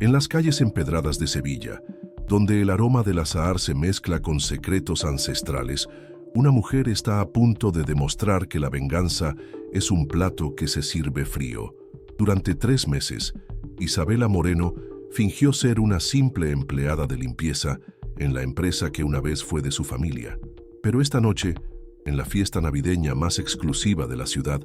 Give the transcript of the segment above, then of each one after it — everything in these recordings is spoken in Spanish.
En las calles empedradas de Sevilla, donde el aroma del azahar se mezcla con secretos ancestrales, una mujer está a punto de demostrar que la venganza es un plato que se sirve frío. Durante 3 meses, Isabela Moreno fingió ser una simple empleada de limpieza en la empresa que una vez fue de su familia. Pero esta noche, en la fiesta navideña más exclusiva de la ciudad,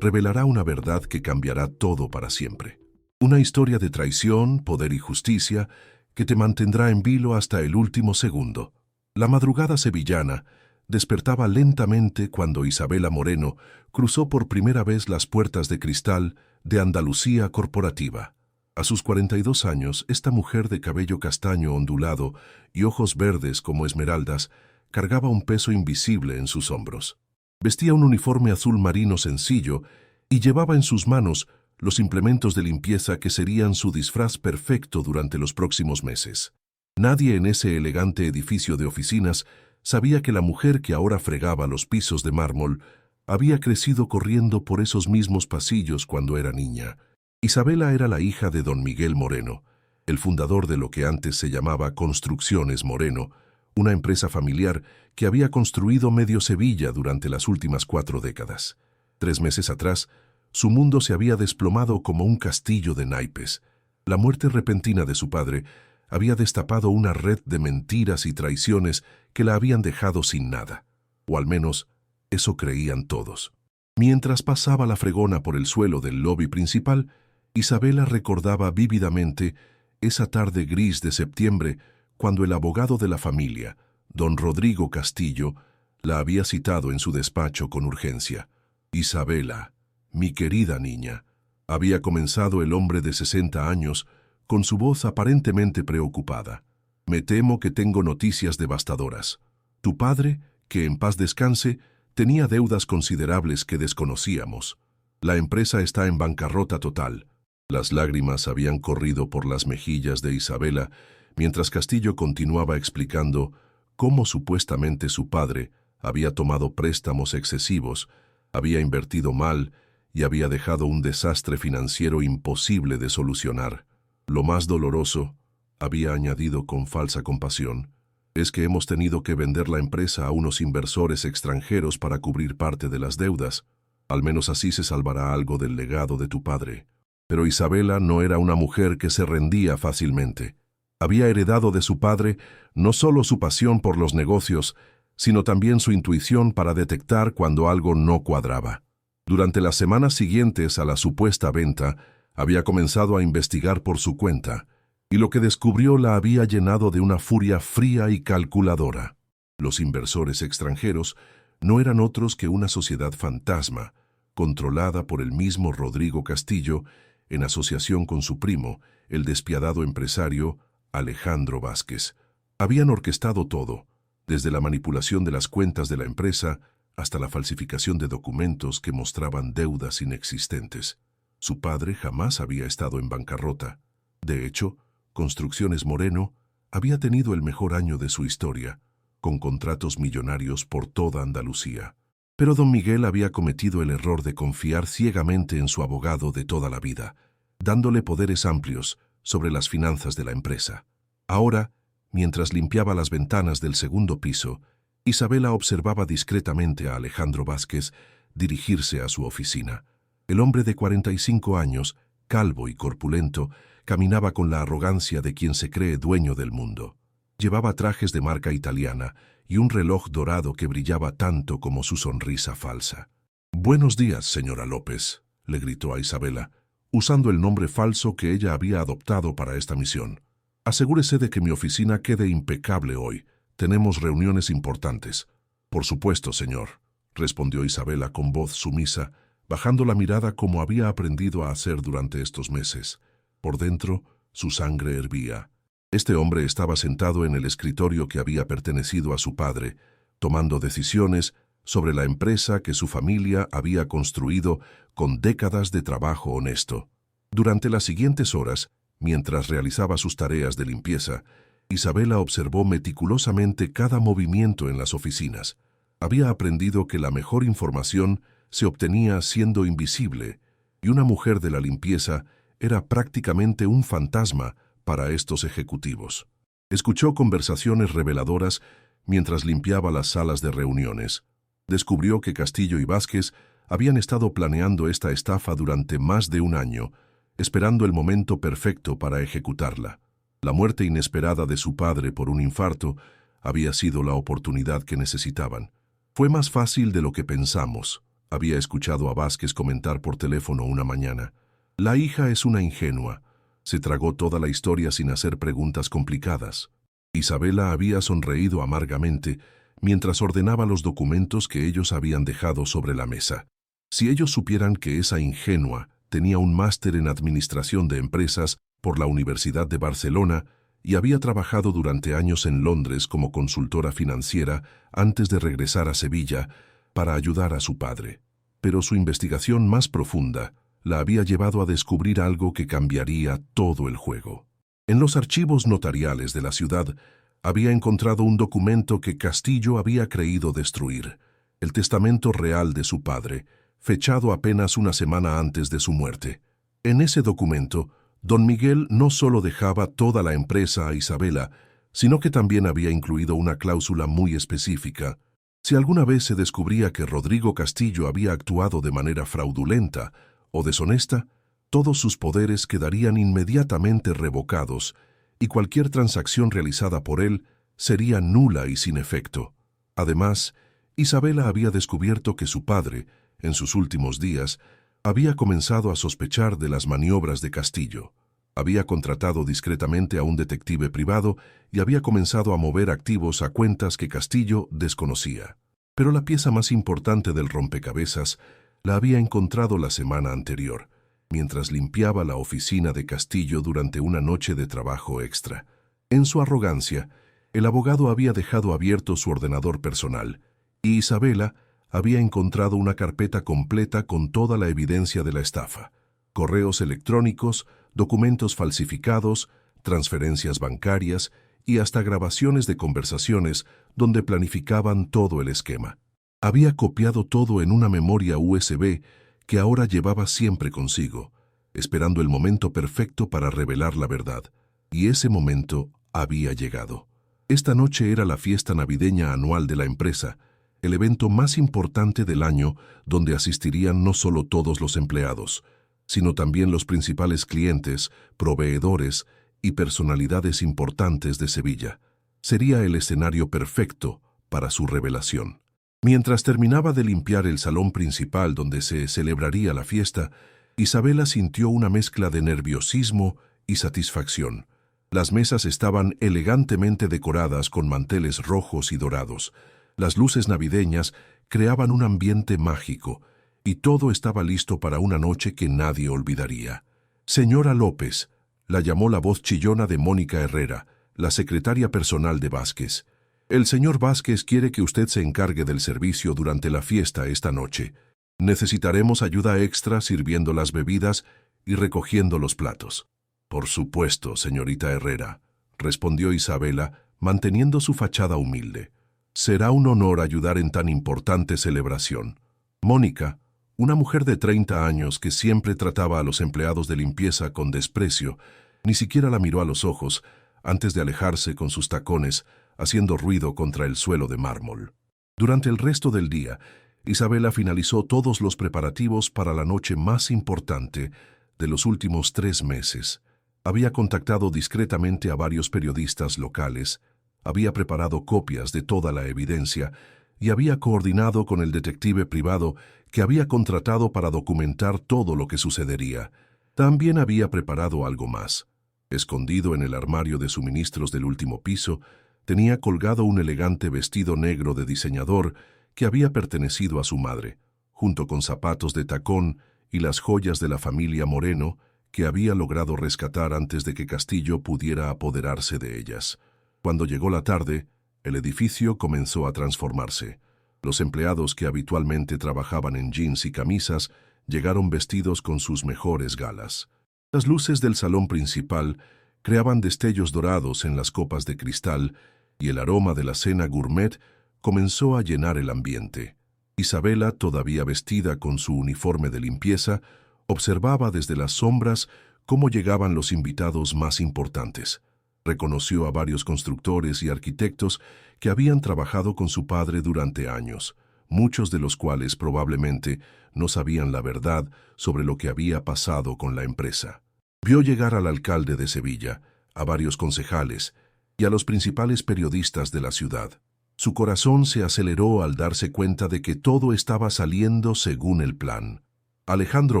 revelará una verdad que cambiará todo para siempre. Una historia de traición, poder y justicia que te mantendrá en vilo hasta el último segundo. La madrugada sevillana despertaba lentamente cuando Isabela Moreno cruzó por primera vez las puertas de cristal de Andalucía corporativa. A sus 42 años, esta mujer de cabello castaño ondulado y ojos verdes como esmeraldas cargaba un peso invisible en sus hombros. Vestía un uniforme azul marino sencillo y llevaba en sus manos los implementos de limpieza que serían su disfraz perfecto durante los próximos meses. Nadie en ese elegante edificio de oficinas sabía que la mujer que ahora fregaba los pisos de mármol había crecido corriendo por esos mismos pasillos cuando era niña. Isabela era la hija de don Miguel Moreno, el fundador de lo que antes se llamaba Construcciones Moreno, una empresa familiar que había construido medio Sevilla durante las últimas 4 décadas. 3 meses atrás, su mundo se había desplomado como un castillo de naipes. La muerte repentina de su padre había destapado una red de mentiras y traiciones que la habían dejado sin nada. O al menos, eso creían todos. Mientras pasaba la fregona por el suelo del lobby principal, Isabela recordaba vívidamente esa tarde gris de septiembre cuando el abogado de la familia, don Rodrigo Castillo, la había citado en su despacho con urgencia. «Isabela, mi querida niña», había comenzado el hombre de 60 años, con su voz aparentemente preocupada. «Me temo que tengo noticias devastadoras. Tu padre, que en paz descanse, tenía deudas considerables que desconocíamos. La empresa está en bancarrota total». Las lágrimas habían corrido por las mejillas de Isabela, mientras Castillo continuaba explicando cómo supuestamente su padre había tomado préstamos excesivos, había invertido mal y había dejado un desastre financiero imposible de solucionar. Lo más doloroso, había añadido con falsa compasión, es que hemos tenido que vender la empresa a unos inversores extranjeros para cubrir parte de las deudas. Al menos así se salvará algo del legado de tu padre. Pero Isabela no era una mujer que se rendía fácilmente. Había heredado de su padre no solo su pasión por los negocios, sino también su intuición para detectar cuando algo no cuadraba. Durante las semanas siguientes a la supuesta venta, había comenzado a investigar por su cuenta, y lo que descubrió la había llenado de una furia fría y calculadora. Los inversores extranjeros no eran otros que una sociedad fantasma, controlada por el mismo Rodrigo Castillo, en asociación con su primo, el despiadado empresario Alejandro Vázquez. Habían orquestado todo, desde la manipulación de las cuentas de la empresa hasta la falsificación de documentos que mostraban deudas inexistentes. Su padre jamás había estado en bancarrota. De hecho, Construcciones Moreno había tenido el mejor año de su historia, con contratos millonarios por toda Andalucía. Pero don Miguel había cometido el error de confiar ciegamente en su abogado de toda la vida, dándole poderes amplios sobre las finanzas de la empresa. Ahora, mientras limpiaba las ventanas del segundo piso, Isabela observaba discretamente a Alejandro Vázquez dirigirse a su oficina. El hombre de 45 años, calvo y corpulento, caminaba con la arrogancia de quien se cree dueño del mundo. Llevaba trajes de marca italiana y un reloj dorado que brillaba tanto como su sonrisa falsa. «Buenos días, señora López», le gritó a Isabela, usando el nombre falso que ella había adoptado para esta misión. «Asegúrese de que mi oficina quede impecable hoy. Tenemos reuniones importantes». «Por supuesto, señor», respondió Isabela con voz sumisa, bajando la mirada como había aprendido a hacer durante estos meses. Por dentro, su sangre hervía. Este hombre estaba sentado en el escritorio que había pertenecido a su padre, tomando decisiones sobre la empresa que su familia había construido con décadas de trabajo honesto. Durante las siguientes horas, mientras realizaba sus tareas de limpieza, Isabela observó meticulosamente cada movimiento en las oficinas. Había aprendido que la mejor información se obtenía siendo invisible, y una mujer de la limpieza era prácticamente un fantasma para estos ejecutivos. Escuchó conversaciones reveladoras mientras limpiaba las salas de reuniones. Descubrió que Castillo y Vázquez habían estado planeando esta estafa durante más de un año, esperando el momento perfecto para ejecutarla. La muerte inesperada de su padre por un infarto había sido la oportunidad que necesitaban. Fue más fácil de lo que pensamos, había escuchado a Vázquez comentar por teléfono una mañana. La hija es una ingenua. Se tragó toda la historia sin hacer preguntas complicadas. Isabela había sonreído amargamente mientras ordenaba los documentos que ellos habían dejado sobre la mesa. Si ellos supieran que esa ingenua tenía un máster en administración de empresas por la Universidad de Barcelona y había trabajado durante años en Londres como consultora financiera antes de regresar a Sevilla para ayudar a su padre. Pero su investigación más profunda la había llevado a descubrir algo que cambiaría todo el juego. En los archivos notariales de la ciudad había encontrado un documento que Castillo había creído destruir, el testamento real de su padre, fechado apenas una semana antes de su muerte. En ese documento, don Miguel no solo dejaba toda la empresa a Isabela, sino que también había incluido una cláusula muy específica. Si alguna vez se descubría que Rodrigo Castillo había actuado de manera fraudulenta o deshonesta, todos sus poderes quedarían inmediatamente revocados y cualquier transacción realizada por él sería nula y sin efecto. Además, Isabela había descubierto que su padre, en sus últimos días, había comenzado a sospechar de las maniobras de Castillo. Había contratado discretamente a un detective privado y había comenzado a mover activos a cuentas que Castillo desconocía. Pero la pieza más importante del rompecabezas la había encontrado la semana anterior, mientras limpiaba la oficina de Castillo durante una noche de trabajo extra. En su arrogancia, el abogado había dejado abierto su ordenador personal, y Isabela había encontrado una carpeta completa con toda la evidencia de la estafa: correos electrónicos, documentos falsificados, transferencias bancarias y hasta grabaciones de conversaciones donde planificaban todo el esquema. Había copiado todo en una memoria USB que ahora llevaba siempre consigo, esperando el momento perfecto para revelar la verdad. Y ese momento había llegado. Esta noche era la fiesta navideña anual de la empresa, el evento más importante del año donde asistirían no solo todos los empleados, sino también los principales clientes, proveedores y personalidades importantes de Sevilla. Sería el escenario perfecto para su revelación. Mientras terminaba de limpiar el salón principal donde se celebraría la fiesta, Isabela sintió una mezcla de nerviosismo y satisfacción. Las mesas estaban elegantemente decoradas con manteles rojos y dorados. Las luces navideñas creaban un ambiente mágico, y todo estaba listo para una noche que nadie olvidaría. «Señora López», la llamó la voz chillona de Mónica Herrera, la secretaria personal de Vázquez. «El señor Vázquez quiere que usted se encargue del servicio durante la fiesta esta noche. Necesitaremos ayuda extra sirviendo las bebidas y recogiendo los platos». «Por supuesto, señorita Herrera», respondió Isabela, manteniendo su fachada humilde. «Será un honor ayudar en tan importante celebración». Mónica, una mujer de 30 años que siempre trataba a los empleados de limpieza con desprecio, ni siquiera la miró a los ojos antes de alejarse con sus tacones, haciendo ruido contra el suelo de mármol. Durante el resto del día, Isabela finalizó todos los preparativos para la noche más importante de los últimos 3 meses. Había contactado discretamente a varios periodistas locales, había preparado copias de toda la evidencia y había coordinado con el detective privado que había contratado para documentar todo lo que sucedería. También había preparado algo más. Escondido en el armario de suministros del último piso, tenía colgado un elegante vestido negro de diseñador que había pertenecido a su madre, junto con zapatos de tacón y las joyas de la familia Moreno que había logrado rescatar antes de que Castillo pudiera apoderarse de ellas. Cuando llegó la tarde, el edificio comenzó a transformarse. Los empleados que habitualmente trabajaban en jeans y camisas llegaron vestidos con sus mejores galas. Las luces del salón principal creaban destellos dorados en las copas de cristal y el aroma de la cena gourmet comenzó a llenar el ambiente. Isabela, todavía vestida con su uniforme de limpieza, observaba desde las sombras cómo llegaban los invitados más importantes. Reconoció a varios constructores y arquitectos que habían trabajado con su padre durante años, muchos de los cuales probablemente no sabían la verdad sobre lo que había pasado con la empresa. Vio llegar al alcalde de Sevilla, a varios concejales y a los principales periodistas de la ciudad. Su corazón se aceleró al darse cuenta de que todo estaba saliendo según el plan. Alejandro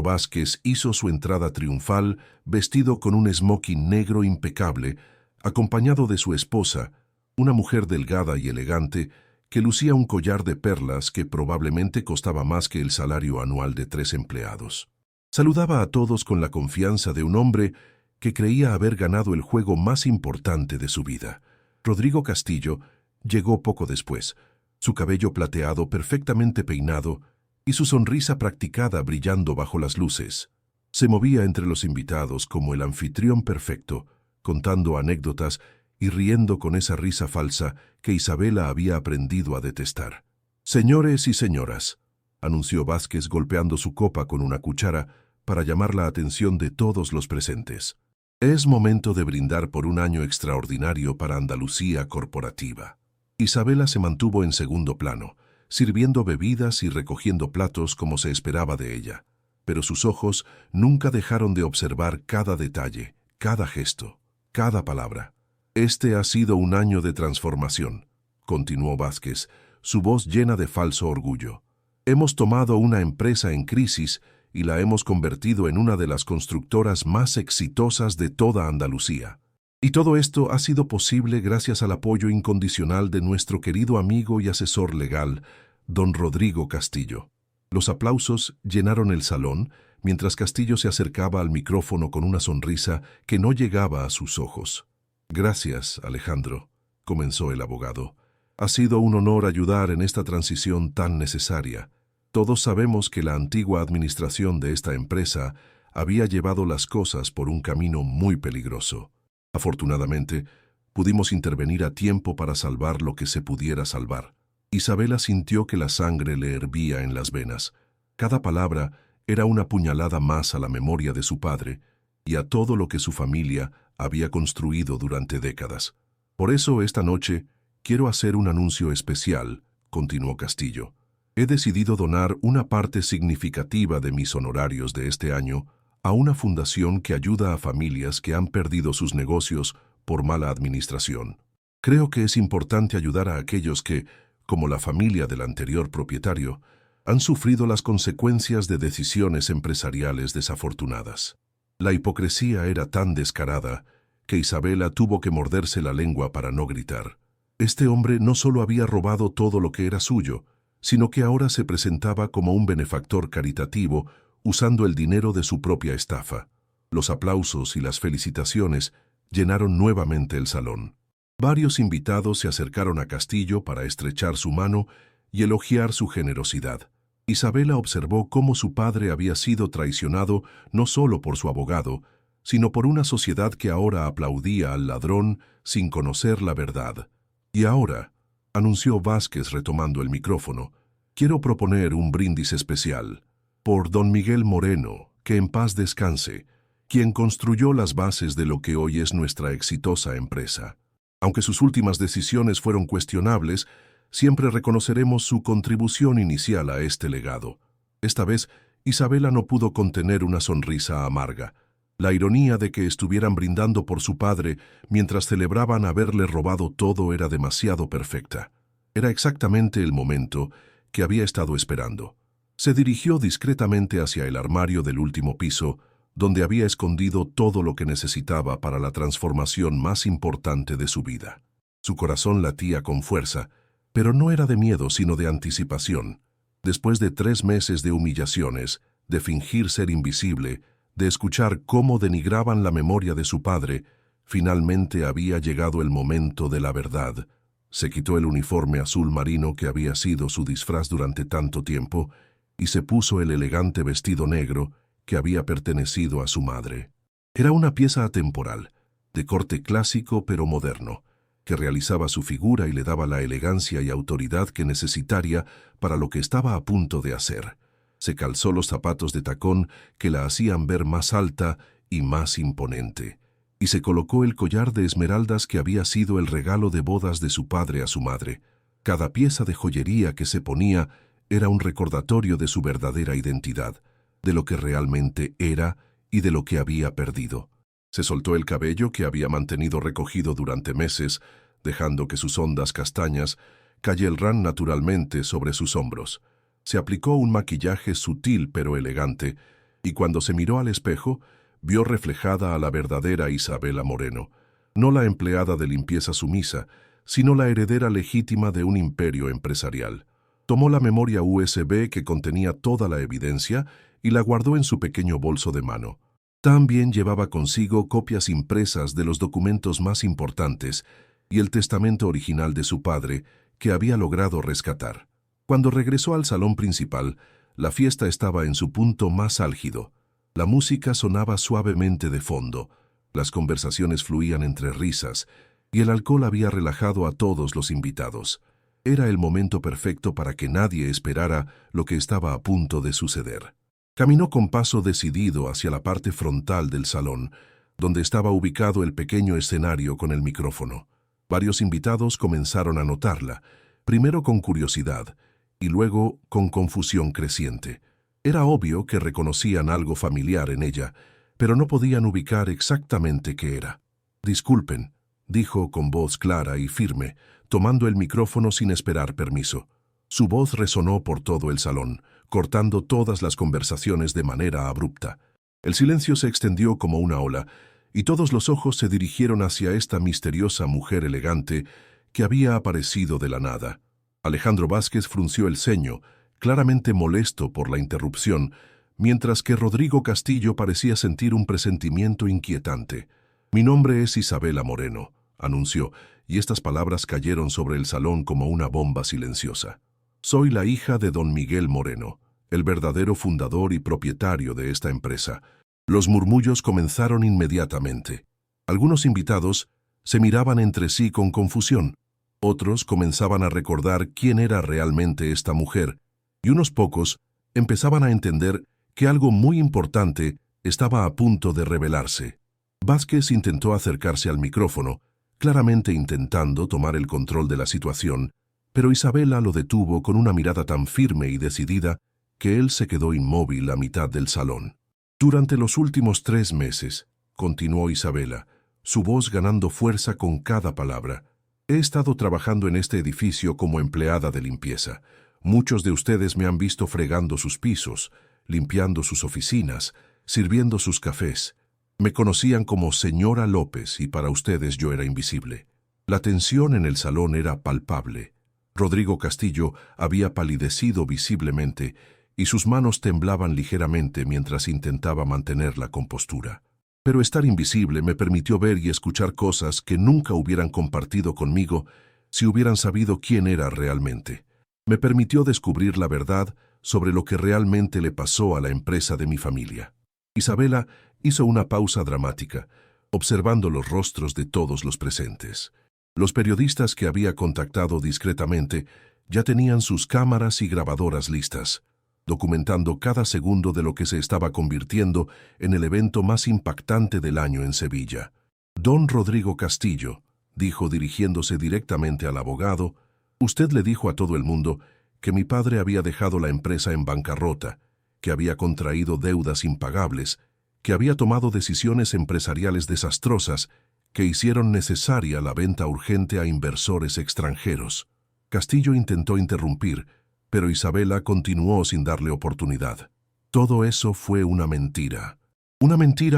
Vázquez hizo su entrada triunfal vestido con un smoking negro impecable, acompañado de su esposa, una mujer delgada y elegante que lucía un collar de perlas que probablemente costaba más que el salario anual de 3 empleados. Saludaba a todos con la confianza de un hombre que creía haber ganado el juego más importante de su vida. Rodrigo Castillo llegó poco después, su cabello plateado perfectamente peinado y su sonrisa practicada brillando bajo las luces. Se movía entre los invitados como el anfitrión perfecto, contando anécdotas y riendo con esa risa falsa que Isabela había aprendido a detestar. «Señores y señoras», anunció Vázquez golpeando su copa con una cuchara para llamar la atención de todos los presentes. «Es momento de brindar por un año extraordinario para Andalucía Corporativa». Isabela se mantuvo en segundo plano, sirviendo bebidas y recogiendo platos como se esperaba de ella, pero sus ojos nunca dejaron de observar cada detalle, cada gesto, cada palabra. «Este ha sido un año de transformación», continuó Vázquez, su voz llena de falso orgullo. «Hemos tomado una empresa en crisis y la hemos convertido en una de las constructoras más exitosas de toda Andalucía. Y todo esto ha sido posible gracias al apoyo incondicional de nuestro querido amigo y asesor legal, don Rodrigo Castillo». Los aplausos llenaron el salón mientras Castillo se acercaba al micrófono con una sonrisa que no llegaba a sus ojos. «Gracias, Alejandro», comenzó el abogado. «Ha sido un honor ayudar en esta transición tan necesaria. Todos sabemos que la antigua administración de esta empresa había llevado las cosas por un camino muy peligroso. Afortunadamente, pudimos intervenir a tiempo para salvar lo que se pudiera salvar». Isabela sintió que la sangre le hervía en las venas. Cada palabra era una puñalada más a la memoria de su padre y a todo lo que su familia había construido durante décadas. «Por eso esta noche quiero hacer un anuncio especial», continuó Castillo. «He decidido donar una parte significativa de mis honorarios de este año a una fundación que ayuda a familias que han perdido sus negocios por mala administración. Creo que es importante ayudar a aquellos que, como la familia del anterior propietario, han sufrido las consecuencias de decisiones empresariales desafortunadas». La hipocresía era tan descarada que Isabela tuvo que morderse la lengua para no gritar. Este hombre no solo había robado todo lo que era suyo, sino que ahora se presentaba como un benefactor caritativo usando el dinero de su propia estafa. Los aplausos y las felicitaciones llenaron nuevamente el salón. Varios invitados se acercaron a Castillo para estrechar su mano y elogiar su generosidad. Isabela observó cómo su padre había sido traicionado no solo por su abogado, sino por una sociedad que ahora aplaudía al ladrón sin conocer la verdad. «Y ahora», anunció Vázquez retomando el micrófono, «quiero proponer un brindis especial por don Miguel Moreno, que en paz descanse, quien construyó las bases de lo que hoy es nuestra exitosa empresa. Aunque sus últimas decisiones fueron cuestionables, siempre reconoceremos su contribución inicial a este legado». Esta vez, Isabela no pudo contener una sonrisa amarga. La ironía de que estuvieran brindando por su padre mientras celebraban haberle robado todo era demasiado perfecta. Era exactamente el momento que había estado esperando. Se dirigió discretamente hacia el armario del último piso, donde había escondido todo lo que necesitaba para la transformación más importante de su vida. Su corazón latía con fuerza, pero no era de miedo sino de anticipación. Después de 3 meses de humillaciones, de fingir ser invisible, de escuchar cómo denigraban la memoria de su padre, finalmente había llegado el momento de la verdad. Se quitó el uniforme azul marino que había sido su disfraz durante tanto tiempo y se puso el elegante vestido negro que había pertenecido a su madre. Era una pieza atemporal, de corte clásico pero moderno, que realizaba su figura y le daba la elegancia y autoridad que necesitaría para lo que estaba a punto de hacer. Se calzó los zapatos de tacón que la hacían ver más alta y más imponente, y se colocó el collar de esmeraldas que había sido el regalo de bodas de su padre a su madre. Cada pieza de joyería que se ponía era un recordatorio de su verdadera identidad, de lo que realmente era y de lo que había perdido. Se soltó el cabello que había mantenido recogido durante meses, dejando que sus ondas castañas cayeran naturalmente sobre sus hombros. Se aplicó un maquillaje sutil pero elegante, y cuando se miró al espejo, vio reflejada a la verdadera Isabela Moreno, no la empleada de limpieza sumisa, sino la heredera legítima de un imperio empresarial. Tomó la memoria USB que contenía toda la evidencia y la guardó en su pequeño bolso de mano. También llevaba consigo copias impresas de los documentos más importantes y el testamento original de su padre, que había logrado rescatar. Cuando regresó al salón principal, la fiesta estaba en su punto más álgido. La música sonaba suavemente de fondo, las conversaciones fluían entre risas, y el alcohol había relajado a todos los invitados. Era el momento perfecto para que nadie esperara lo que estaba a punto de suceder. Caminó con paso decidido hacia la parte frontal del salón, donde estaba ubicado el pequeño escenario con el micrófono. Varios invitados comenzaron a notarla, primero con curiosidad y luego con confusión creciente. Era obvio que reconocían algo familiar en ella, pero no podían ubicar exactamente qué era. «Disculpen», dijo con voz clara y firme, tomando el micrófono sin esperar permiso. Su voz resonó por todo el salón, cortando todas las conversaciones de manera abrupta. El silencio se extendió como una ola, y todos los ojos se dirigieron hacia esta misteriosa mujer elegante que había aparecido de la nada. Alejandro Vázquez frunció el ceño, claramente molesto por la interrupción, mientras que Rodrigo Castillo parecía sentir un presentimiento inquietante. «Mi nombre es Isabela Moreno», anunció, y estas palabras cayeron sobre el salón como una bomba silenciosa. «Soy la hija de don Miguel Moreno, el verdadero fundador y propietario de esta empresa». Los murmullos comenzaron inmediatamente. Algunos invitados se miraban entre sí con confusión. Otros comenzaban a recordar quién era realmente esta mujer, y unos pocos empezaban a entender que algo muy importante estaba a punto de revelarse. Vázquez intentó acercarse al micrófono, claramente intentando tomar el control de la situación, pero Isabela lo detuvo con una mirada tan firme y decidida que él se quedó inmóvil a mitad del salón. «Durante los últimos 3 meses», continuó Isabela, su voz ganando fuerza con cada palabra, «he estado trabajando en este edificio como empleada de limpieza. Muchos de ustedes me han visto fregando sus pisos, limpiando sus oficinas, sirviendo sus cafés. Me conocían como Señora López y para ustedes yo era invisible». La tensión en el salón era palpable. Rodrigo Castillo había palidecido visiblemente y sus manos temblaban ligeramente mientras intentaba mantener la compostura. Pero estar invisible me permitió ver y escuchar cosas que nunca hubieran compartido conmigo si hubieran sabido quién era realmente. Me permitió descubrir la verdad sobre lo que realmente le pasó a la empresa de mi familia. Isabela hizo una pausa dramática, observando los rostros de todos los presentes. Los periodistas que había contactado discretamente ya tenían sus cámaras y grabadoras listas, documentando cada segundo de lo que se estaba convirtiendo en el evento más impactante del año en Sevilla. «Don Rodrigo Castillo», dijo dirigiéndose directamente al abogado, «usted le dijo a todo el mundo que mi padre había dejado la empresa en bancarrota, que había contraído deudas impagables, que había tomado decisiones empresariales desastrosas que hicieron necesaria la venta urgente a inversores extranjeros». Castillo intentó interrumpir, pero Isabela continuó sin darle oportunidad. «Todo eso fue una mentira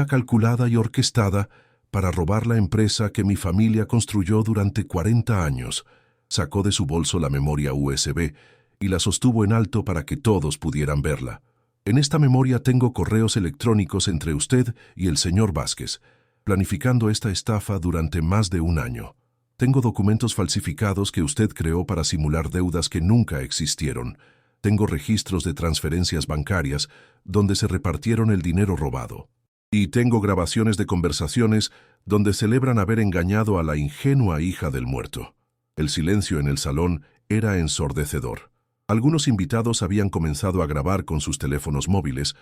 calculada y orquestada para robar la empresa que mi familia construyó durante 40 años. Sacó de su bolso la memoria USB y la sostuvo en alto para que todos pudieran verla. «En esta memoria tengo correos electrónicos entre usted y el señor Vázquez, planificando esta estafa durante más de 1 año. Tengo documentos falsificados que usted creó para simular deudas que nunca existieron. Tengo registros de transferencias bancarias donde se repartieron el dinero robado. Y tengo grabaciones de conversaciones donde celebran haber engañado a la ingenua hija del muerto». El silencio en el salón era ensordecedor. Algunos invitados habían comenzado a grabar con sus teléfonos móviles,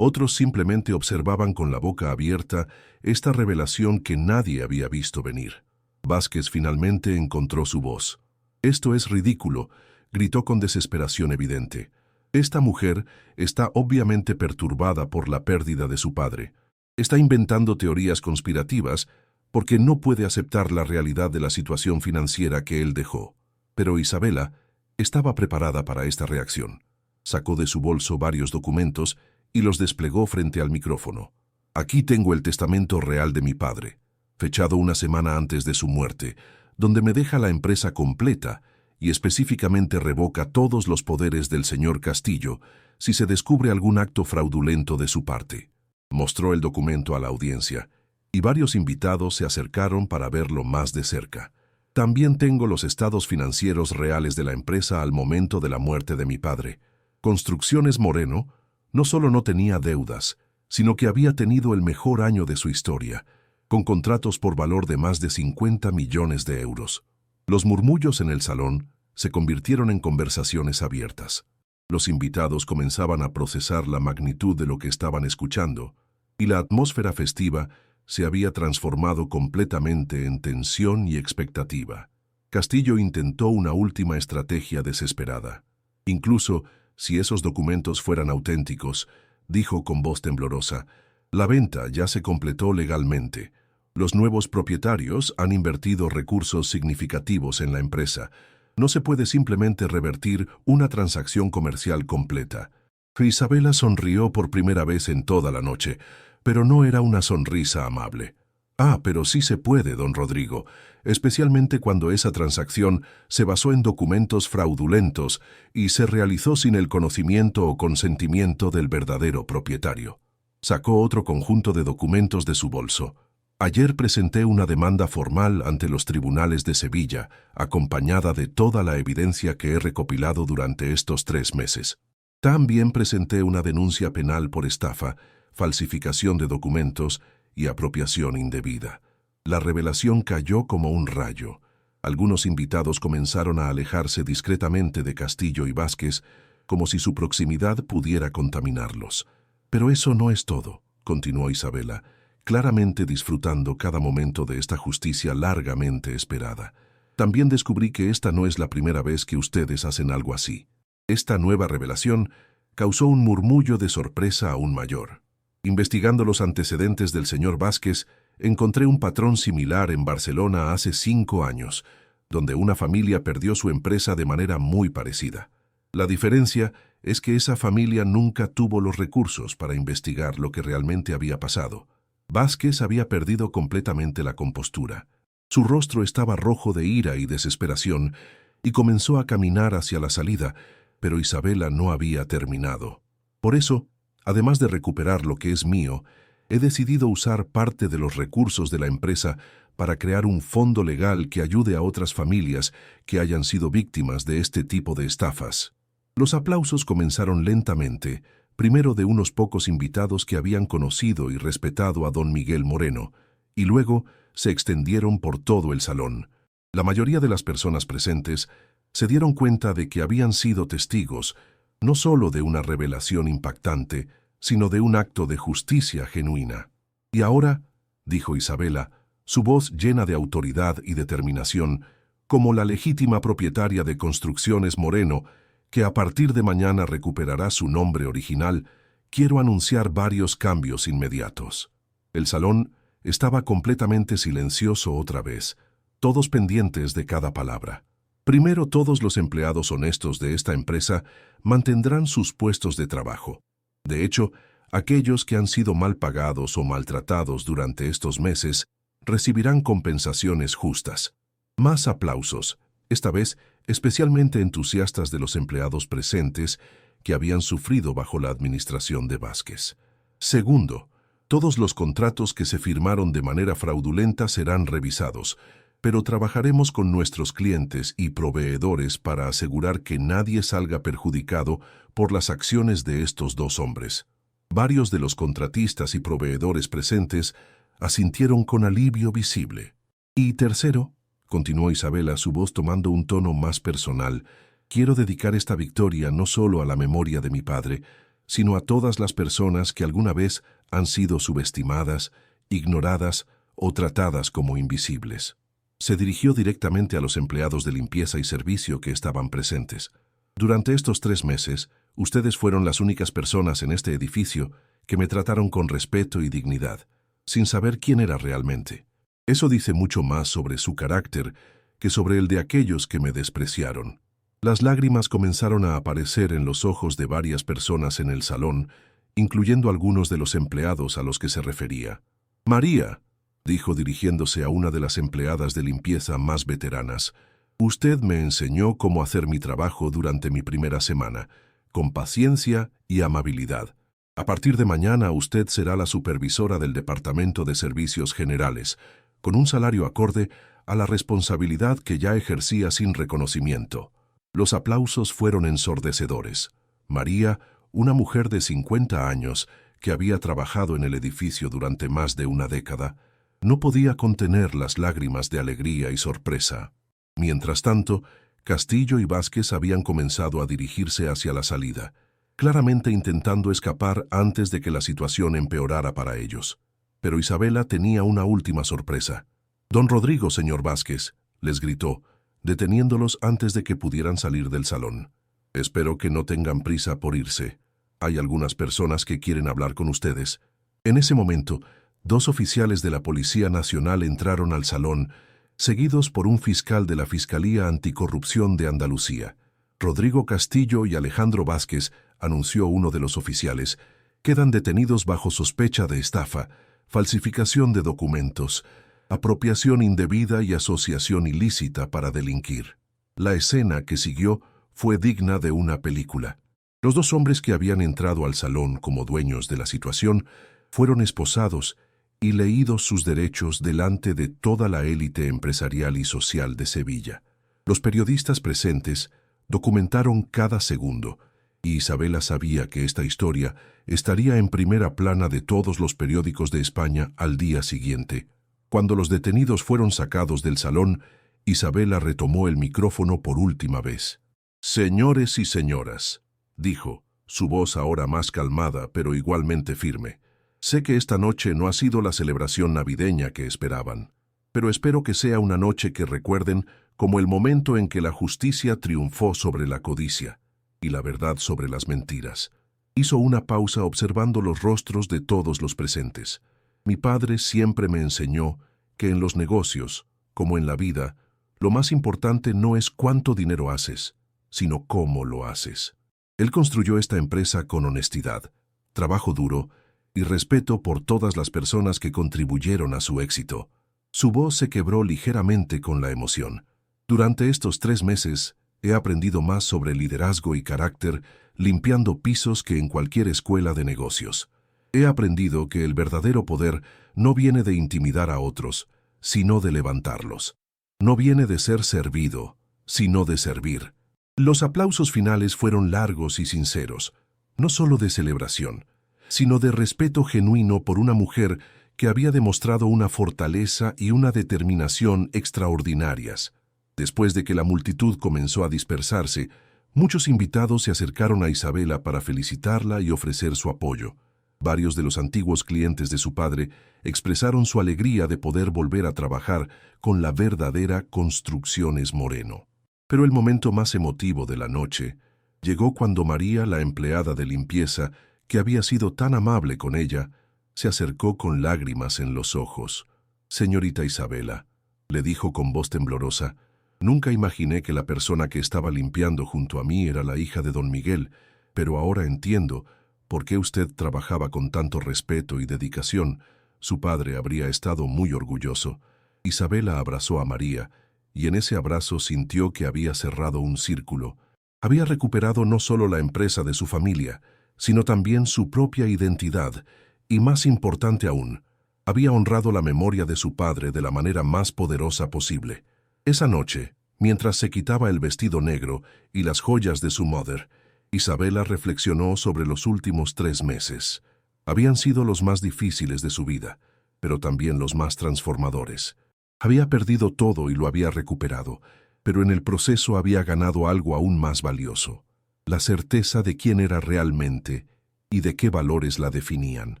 Otros simplemente observaban con la boca abierta esta revelación que nadie había visto venir. Vázquez finalmente encontró su voz. «Esto es ridículo», gritó con desesperación evidente. «Esta mujer está obviamente perturbada por la pérdida de su padre. Está inventando teorías conspirativas porque no puede aceptar la realidad de la situación financiera que él dejó». Pero Isabela estaba preparada para esta reacción. Sacó de su bolso varios documentos y los desplegó frente al micrófono. «Aquí tengo el testamento real de mi padre, fechado una semana antes de su muerte, donde me deja la empresa completa y específicamente revoca todos los poderes del señor Castillo si se descubre algún acto fraudulento de su parte». Mostró el documento a la audiencia, y varios invitados se acercaron para verlo más de cerca. «También tengo los estados financieros reales de la empresa al momento de la muerte de mi padre. Construcciones Moreno no solo no tenía deudas, sino que había tenido el mejor año de su historia, con contratos por valor de más de 50 millones de euros». Los murmullos en el salón se convirtieron en conversaciones abiertas. Los invitados comenzaban a procesar la magnitud de lo que estaban escuchando, y la atmósfera festiva se había transformado completamente en tensión y expectativa. Castillo intentó una última estrategia desesperada. «Incluso si esos documentos fueran auténticos», dijo con voz temblorosa, «la venta ya se completó legalmente. Los nuevos propietarios han invertido recursos significativos en la empresa. No se puede simplemente revertir una transacción comercial completa». Isabela sonrió por primera vez en toda la noche, pero no era una sonrisa amable. «Ah, pero sí se puede, don Rodrigo, especialmente cuando esa transacción se basó en documentos fraudulentos y se realizó sin el conocimiento o consentimiento del verdadero propietario». Sacó otro conjunto de documentos de su bolso. «Ayer presenté una demanda formal ante los tribunales de Sevilla, acompañada de toda la evidencia que he recopilado durante estos 3 meses. También presenté una denuncia penal por estafa, falsificación de documentos y apropiación indebida». La revelación cayó como un rayo. Algunos invitados comenzaron a alejarse discretamente de Castillo y Vázquez, como si su proximidad pudiera contaminarlos. «Pero eso no es todo», continuó Isabela, claramente disfrutando cada momento de esta justicia largamente esperada. «También descubrí que esta no es la primera vez que ustedes hacen algo así». Esta nueva revelación causó un murmullo de sorpresa aún mayor. «Investigando los antecedentes del señor Vázquez, encontré un patrón similar en Barcelona hace 5 años, donde una familia perdió su empresa de manera muy parecida. La diferencia es que esa familia nunca tuvo los recursos para investigar lo que realmente había pasado. Vázquez había perdido completamente la compostura. Su rostro estaba rojo de ira y desesperación, y comenzó a caminar hacia la salida, pero Isabela no había terminado. «Por eso, además de recuperar lo que es mío, he decidido usar parte de los recursos de la empresa para crear un fondo legal que ayude a otras familias que hayan sido víctimas de este tipo de estafas». Los aplausos comenzaron lentamente, primero de unos pocos invitados que habían conocido y respetado a don Miguel Moreno, y luego se extendieron por todo el salón. La mayoría de las personas presentes se dieron cuenta de que habían sido testigos no solo de una revelación impactante, sino de un acto de justicia genuina. «Y ahora», dijo Isabela, su voz llena de autoridad y determinación, como la legítima propietaria de Construcciones Moreno, que a partir de mañana recuperará su nombre original, «quiero anunciar varios cambios inmediatos». El salón estaba completamente silencioso otra vez, todos pendientes de cada palabra. Primero, todos los empleados honestos de esta empresa mantendrán sus puestos de trabajo. De hecho, aquellos que han sido mal pagados o maltratados durante estos meses recibirán compensaciones justas. Más aplausos, esta vez especialmente entusiastas de los empleados presentes que habían sufrido bajo la administración de Vázquez. Segundo, todos los contratos que se firmaron de manera fraudulenta serán revisados, pero trabajaremos con nuestros clientes y proveedores para asegurar que nadie salga perjudicado por las acciones de estos 2 hombres. Varios de los contratistas y proveedores presentes asintieron con alivio visible. «Y tercero», continuó Isabela, su voz tomando un tono más personal, «quiero dedicar esta victoria no solo a la memoria de mi padre, sino a todas las personas que alguna vez han sido subestimadas, ignoradas o tratadas como invisibles. Se dirigió directamente a los empleados de limpieza y servicio que estaban presentes. Durante estos 3 meses, ustedes fueron las únicas personas en este edificio que me trataron con respeto y dignidad, sin saber quién era realmente. Eso dice mucho más sobre su carácter que sobre el de aquellos que me despreciaron. Las lágrimas comenzaron a aparecer en los ojos de varias personas en el salón, incluyendo algunos de los empleados a los que se refería. «María», dijo dirigiéndose a una de las empleadas de limpieza más veteranas, «usted me enseñó cómo hacer mi trabajo durante mi primera semana, con paciencia y amabilidad. A partir de mañana usted será la supervisora del Departamento de Servicios Generales, con un salario acorde a la responsabilidad que ya ejercía sin reconocimiento». Los aplausos fueron ensordecedores. María, una mujer de 50 años que había trabajado en el edificio durante más de una década, no podía contener las lágrimas de alegría y sorpresa. Mientras tanto, Castillo y Vázquez habían comenzado a dirigirse hacia la salida, claramente intentando escapar antes de que la situación empeorara para ellos. Pero Isabela tenía una última sorpresa. «Don Rodrigo, señor Vázquez», les gritó, deteniéndolos antes de que pudieran salir del salón. «Espero que no tengan prisa por irse. Hay algunas personas que quieren hablar con ustedes». En ese momento, 2 oficiales de la Policía Nacional entraron al salón, seguidos por un fiscal de la Fiscalía Anticorrupción de Andalucía. «Rodrigo Castillo y Alejandro Vázquez», anunció uno de los oficiales, «quedan detenidos bajo sospecha de estafa, falsificación de documentos, apropiación indebida y asociación ilícita para delinquir». La escena que siguió fue digna de una película. Los 2 hombres que habían entrado al salón como dueños de la situación fueron esposados y leídos sus derechos delante de toda la élite empresarial y social de Sevilla. Los periodistas presentes documentaron cada segundo, y Isabela sabía que esta historia estaría en primera plana de todos los periódicos de España al día siguiente. Cuando los detenidos fueron sacados del salón, Isabela retomó el micrófono por última vez. «Señores y señoras», dijo, su voz ahora más calmada pero igualmente firme, «sé que esta noche no ha sido la celebración navideña que esperaban, pero espero que sea una noche que recuerden como el momento en que la justicia triunfó sobre la codicia y la verdad sobre las mentiras». Hizo una pausa observando los rostros de todos los presentes. «Mi padre siempre me enseñó que en los negocios, como en la vida, lo más importante no es cuánto dinero haces, sino cómo lo haces». Él construyó esta empresa con honestidad, trabajo duro y respeto por todas las personas que contribuyeron a su éxito. Su voz se quebró ligeramente con la emoción. «Durante estos 3 meses he aprendido más sobre liderazgo y carácter limpiando pisos que en cualquier escuela de negocios. He aprendido que el verdadero poder no viene de intimidar a otros, sino de levantarlos. No viene de ser servido, sino de servir». Los aplausos finales fueron largos y sinceros, no solo de celebración, sino de respeto genuino por una mujer que había demostrado una fortaleza y una determinación extraordinarias. Después de que la multitud comenzó a dispersarse, muchos invitados se acercaron a Isabela para felicitarla y ofrecer su apoyo. Varios de los antiguos clientes de su padre expresaron su alegría de poder volver a trabajar con la verdadera Construcciones Moreno. Pero el momento más emotivo de la noche llegó cuando María, la empleada de limpieza, que había sido tan amable con ella, se acercó con lágrimas en los ojos. «Señorita Isabela», le dijo con voz temblorosa, «nunca imaginé que la persona que estaba limpiando junto a mí era la hija de don Miguel, pero ahora entiendo por qué usted trabajaba con tanto respeto y dedicación. Su padre habría estado muy orgulloso». Isabela abrazó a María, y en ese abrazo sintió que había cerrado un círculo. Había recuperado no solo la empresa de su familia, sino también su propia identidad, y más importante aún, había honrado la memoria de su padre de la manera más poderosa posible. Esa noche, mientras se quitaba el vestido negro y las joyas de su mother, Isabela reflexionó sobre los últimos 3 meses. Habían sido los más difíciles de su vida, pero también los más transformadores. Había perdido todo y lo había recuperado, pero en el proceso había ganado algo aún más valioso: la certeza de quién era realmente y de qué valores la definían.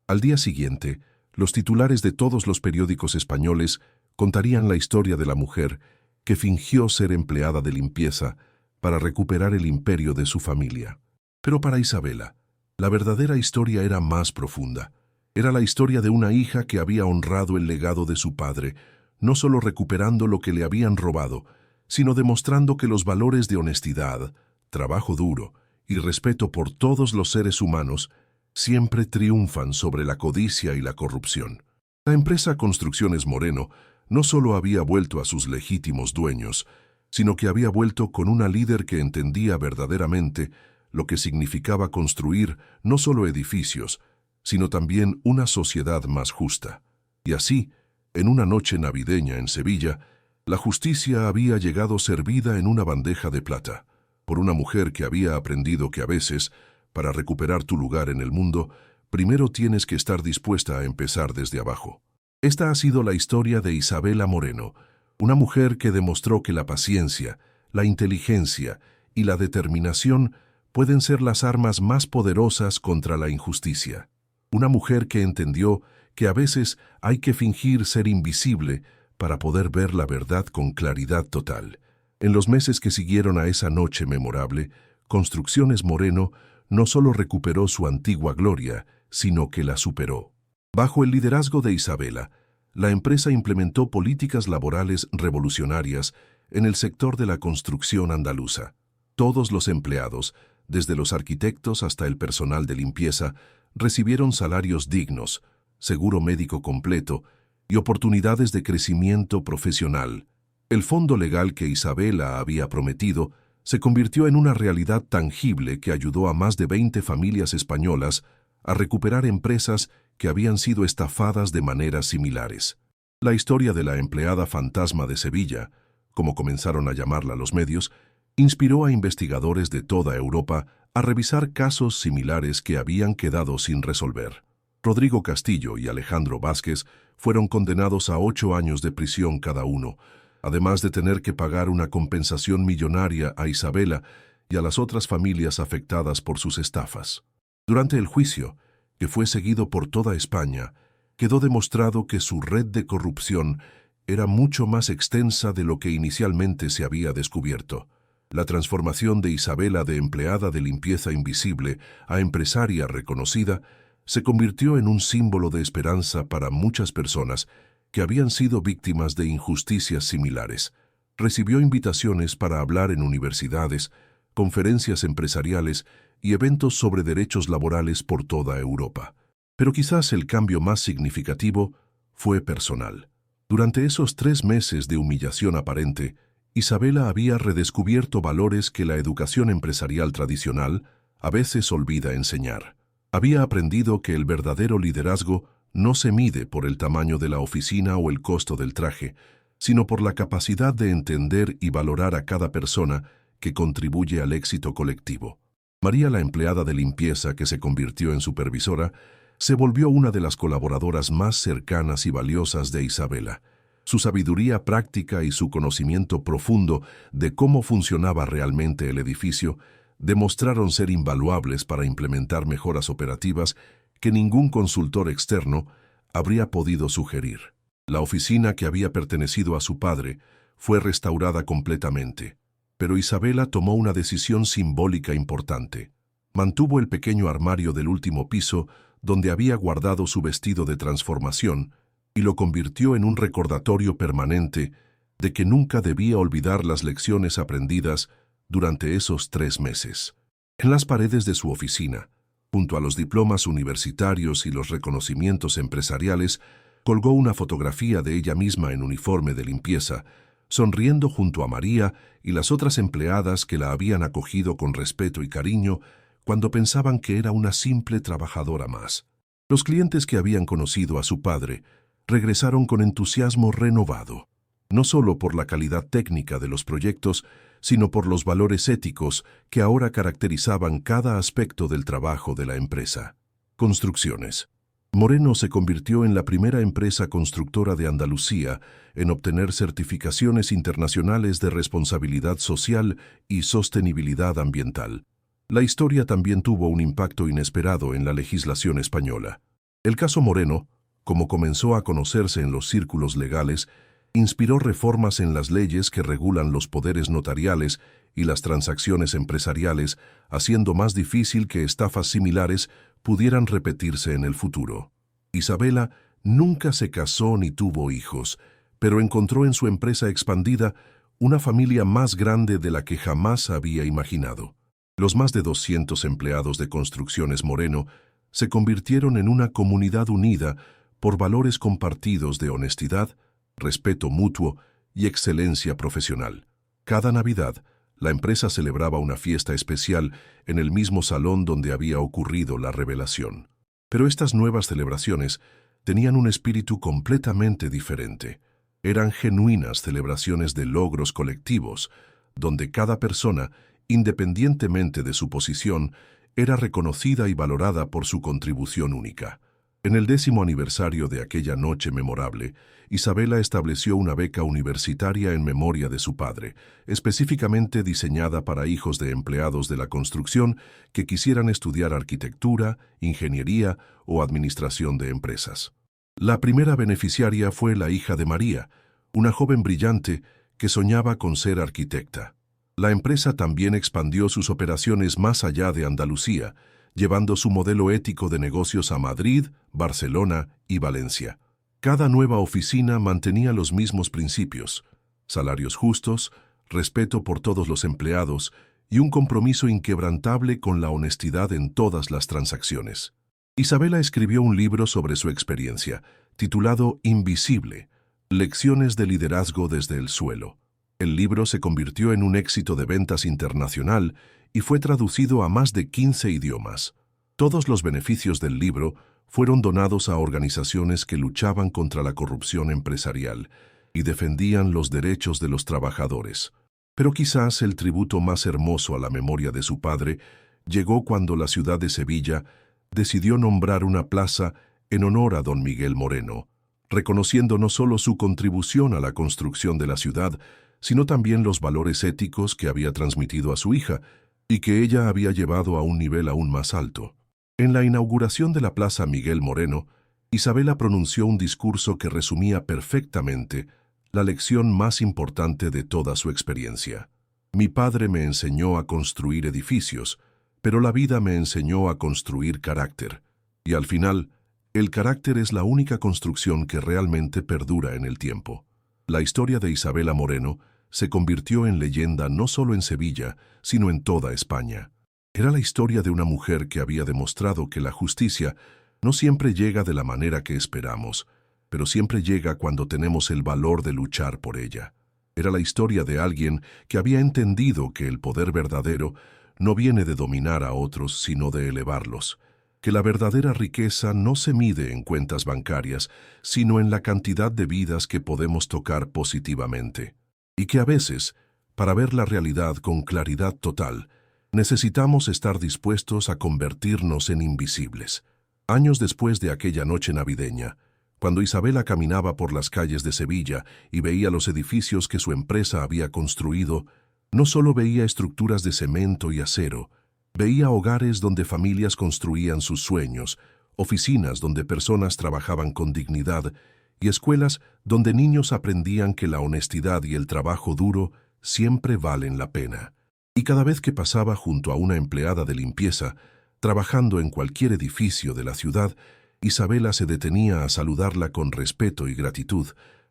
Al día siguiente, los titulares de todos los periódicos españoles contarían la historia de la mujer que fingió ser empleada de limpieza para recuperar el imperio de su familia. Pero para Isabela, la verdadera historia era más profunda. Era la historia de una hija que había honrado el legado de su padre, no solo recuperando lo que le habían robado, sino demostrando que los valores de honestidad, trabajo duro y respeto por todos los seres humanos siempre triunfan sobre la codicia y la corrupción. La empresa Construcciones Moreno no solo había vuelto a sus legítimos dueños, sino que había vuelto con una líder que entendía verdaderamente lo que significaba construir no solo edificios, sino también una sociedad más justa. Y así, en una noche navideña en Sevilla, la justicia había llegado servida en una bandeja de plata, por una mujer que había aprendido que a veces, para recuperar tu lugar en el mundo, primero tienes que estar dispuesta a empezar desde abajo. Esta ha sido la historia de Isabela Moreno, una mujer que demostró que la paciencia, la inteligencia y la determinación pueden ser las armas más poderosas contra la injusticia. Una mujer que entendió que a veces hay que fingir ser invisible para poder ver la verdad con claridad total. En los meses que siguieron a esa noche memorable, Construcciones Moreno no solo recuperó su antigua gloria, sino que la superó. Bajo el liderazgo de Isabela, la empresa implementó políticas laborales revolucionarias en el sector de la construcción andaluza. Todos los empleados, desde los arquitectos hasta el personal de limpieza, recibieron salarios dignos, seguro médico completo y oportunidades de crecimiento profesional. El fondo legal que Isabela había prometido se convirtió en una realidad tangible que ayudó a más de 20 familias españolas a recuperar empresas que habían sido estafadas de maneras similares. La historia de la empleada fantasma de Sevilla, como comenzaron a llamarla los medios, inspiró a investigadores de toda Europa a revisar casos similares que habían quedado sin resolver. Rodrigo Castillo y Alejandro Vázquez fueron condenados a 8 años de prisión cada uno, además de tener que pagar una compensación millonaria a Isabela y a las otras familias afectadas por sus estafas. Durante el juicio, que fue seguido por toda España, quedó demostrado que su red de corrupción era mucho más extensa de lo que inicialmente se había descubierto. La transformación de Isabela de empleada de limpieza invisible a empresaria reconocida se convirtió en un símbolo de esperanza para muchas personas que habían sido víctimas de injusticias similares. Recibió invitaciones para hablar en universidades, conferencias empresariales y eventos sobre derechos laborales por toda Europa. Pero quizás el cambio más significativo fue personal. Durante esos 3 meses de humillación aparente, Isabela había redescubierto valores que la educación empresarial tradicional a veces olvida enseñar. Había aprendido que el verdadero liderazgo no se mide por el tamaño de la oficina o el costo del traje, sino por la capacidad de entender y valorar a cada persona que contribuye al éxito colectivo. María, la empleada de limpieza que se convirtió en supervisora, se volvió una de las colaboradoras más cercanas y valiosas de Isabela. Su sabiduría práctica y su conocimiento profundo de cómo funcionaba realmente el edificio demostraron ser invaluables para implementar mejoras operativas que ningún consultor externo habría podido sugerir. La oficina que había pertenecido a su padre fue restaurada completamente, pero Isabela tomó una decisión simbólica importante. Mantuvo el pequeño armario del último piso donde había guardado su vestido de transformación y lo convirtió en un recordatorio permanente de que nunca debía olvidar las lecciones aprendidas durante esos 3 meses. En las paredes de su oficina, junto a los diplomas universitarios y los reconocimientos empresariales, colgó una fotografía de ella misma en uniforme de limpieza, sonriendo junto a María y las otras empleadas que la habían acogido con respeto y cariño cuando pensaban que era una simple trabajadora más. Los clientes que habían conocido a su padre regresaron con entusiasmo renovado, no solo por la calidad técnica de los proyectos, sino por los valores éticos que ahora caracterizaban cada aspecto del trabajo de la empresa. Construcciones. Moreno se convirtió en la primera empresa constructora de Andalucía en obtener certificaciones internacionales de responsabilidad social y sostenibilidad ambiental. La historia también tuvo un impacto inesperado en la legislación española. El caso Moreno, como comenzó a conocerse en los círculos legales, inspiró reformas en las leyes que regulan los poderes notariales y las transacciones empresariales, haciendo más difícil que estafas similares pudieran repetirse en el futuro. Isabela nunca se casó ni tuvo hijos, pero encontró en su empresa expandida una familia más grande de la que jamás había imaginado. Los más de 200 empleados de Construcciones Moreno se convirtieron en una comunidad unida por valores compartidos de honestidad, respeto mutuo y excelencia profesional. Cada Navidad, la empresa celebraba una fiesta especial en el mismo salón donde había ocurrido la revelación. Pero estas nuevas celebraciones tenían un espíritu completamente diferente. Eran genuinas celebraciones de logros colectivos, donde cada persona, independientemente de su posición, era reconocida y valorada por su contribución única. En el 10º aniversario de aquella noche memorable, Isabela estableció una beca universitaria en memoria de su padre, específicamente diseñada para hijos de empleados de la construcción que quisieran estudiar arquitectura, ingeniería o administración de empresas. La primera beneficiaria fue la hija de María, una joven brillante que soñaba con ser arquitecta. La empresa también expandió sus operaciones más allá de Andalucía, llevando su modelo ético de negocios a Madrid, Barcelona y Valencia. Cada nueva oficina mantenía los mismos principios: salarios justos, respeto por todos los empleados y un compromiso inquebrantable con la honestidad en todas las transacciones. Isabela escribió un libro sobre su experiencia, titulado Invisible, Lecciones de liderazgo desde el suelo. El libro se convirtió en un éxito de ventas internacional y fue traducido a más de 15 idiomas. Todos los beneficios del libro fueron donados a organizaciones que luchaban contra la corrupción empresarial y defendían los derechos de los trabajadores. Pero quizás el tributo más hermoso a la memoria de su padre llegó cuando la ciudad de Sevilla decidió nombrar una plaza en honor a don Miguel Moreno, reconociendo no solo su contribución a la construcción de la ciudad, sino también los valores éticos que había transmitido a su hija y que ella había llevado a un nivel aún más alto. En la inauguración de la Plaza Miguel Moreno, Isabela pronunció un discurso que resumía perfectamente la lección más importante de toda su experiencia. Mi padre me enseñó a construir edificios, pero la vida me enseñó a construir carácter. Y al final, el carácter es la única construcción que realmente perdura en el tiempo. La historia de Isabela Moreno se convirtió en leyenda no solo en Sevilla, sino en toda España. Era la historia de una mujer que había demostrado que la justicia no siempre llega de la manera que esperamos, pero siempre llega cuando tenemos el valor de luchar por ella. Era la historia de alguien que había entendido que el poder verdadero no viene de dominar a otros, sino de elevarlos, que la verdadera riqueza no se mide en cuentas bancarias, sino en la cantidad de vidas que podemos tocar positivamente, y que a veces, para ver la realidad con claridad total, necesitamos estar dispuestos a convertirnos en invisibles. Años después de aquella noche navideña, cuando Isabela caminaba por las calles de Sevilla y veía los edificios que su empresa había construido, no solo veía estructuras de cemento y acero, veía hogares donde familias construían sus sueños, oficinas donde personas trabajaban con dignidad y escuelas donde niños aprendían que la honestidad y el trabajo duro siempre valen la pena. Y cada vez que pasaba junto a una empleada de limpieza, trabajando en cualquier edificio de la ciudad, Isabela se detenía a saludarla con respeto y gratitud,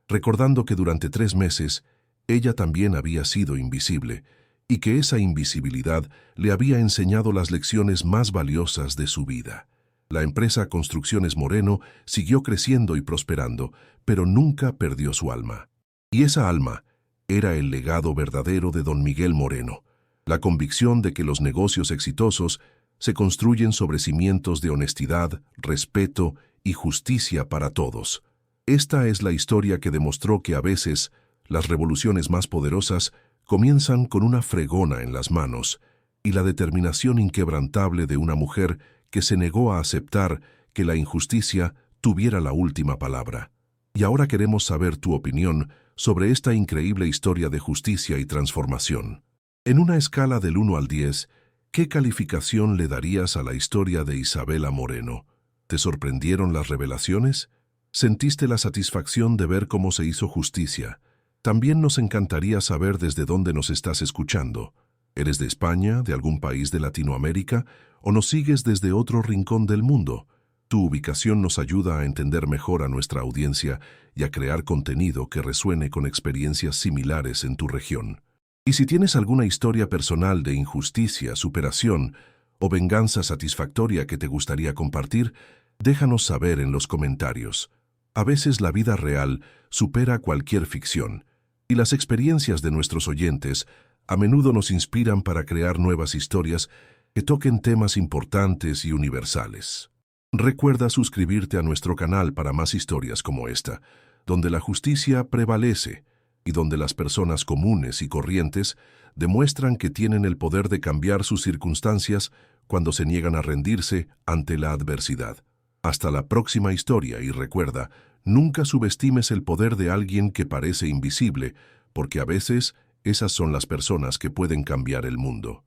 recordando que durante 3 meses ella también había sido invisible, y que esa invisibilidad le había enseñado las lecciones más valiosas de su vida. La empresa Construcciones Moreno siguió creciendo y prosperando, pero nunca perdió su alma. Y esa alma era el legado verdadero de don Miguel Moreno, la convicción de que los negocios exitosos se construyen sobre cimientos de honestidad, respeto y justicia para todos. Esta es la historia que demostró que a veces las revoluciones más poderosas comienzan con una fregona en las manos y la determinación inquebrantable de una mujer que se negó a aceptar que la injusticia tuviera la última palabra. Y ahora queremos saber tu opinión sobre esta increíble historia de justicia y transformación. En una escala del 1 al 10, ¿Qué calificación le darías a la historia de Isabela Moreno? ¿Te sorprendieron las revelaciones? ¿Sentiste la satisfacción de ver cómo se hizo justicia? También nos encantaría saber desde dónde nos estás escuchando. ¿Eres de España, de algún país de Latinoamérica, o nos sigues desde otro rincón del mundo? Tu ubicación nos ayuda a entender mejor a nuestra audiencia y a crear contenido que resuene con experiencias similares en tu región. Y si tienes alguna historia personal de injusticia, superación o venganza satisfactoria que te gustaría compartir, déjanos saber en los comentarios. A veces la vida real supera cualquier ficción, y las experiencias de nuestros oyentes a menudo nos inspiran para crear nuevas historias que toquen temas importantes y universales. Recuerda suscribirte a nuestro canal para más historias como esta, donde la justicia prevalece y donde las personas comunes y corrientes demuestran que tienen el poder de cambiar sus circunstancias cuando se niegan a rendirse ante la adversidad. Hasta la próxima historia y recuerda, nunca subestimes el poder de alguien que parece invisible, porque a veces esas son las personas que pueden cambiar el mundo.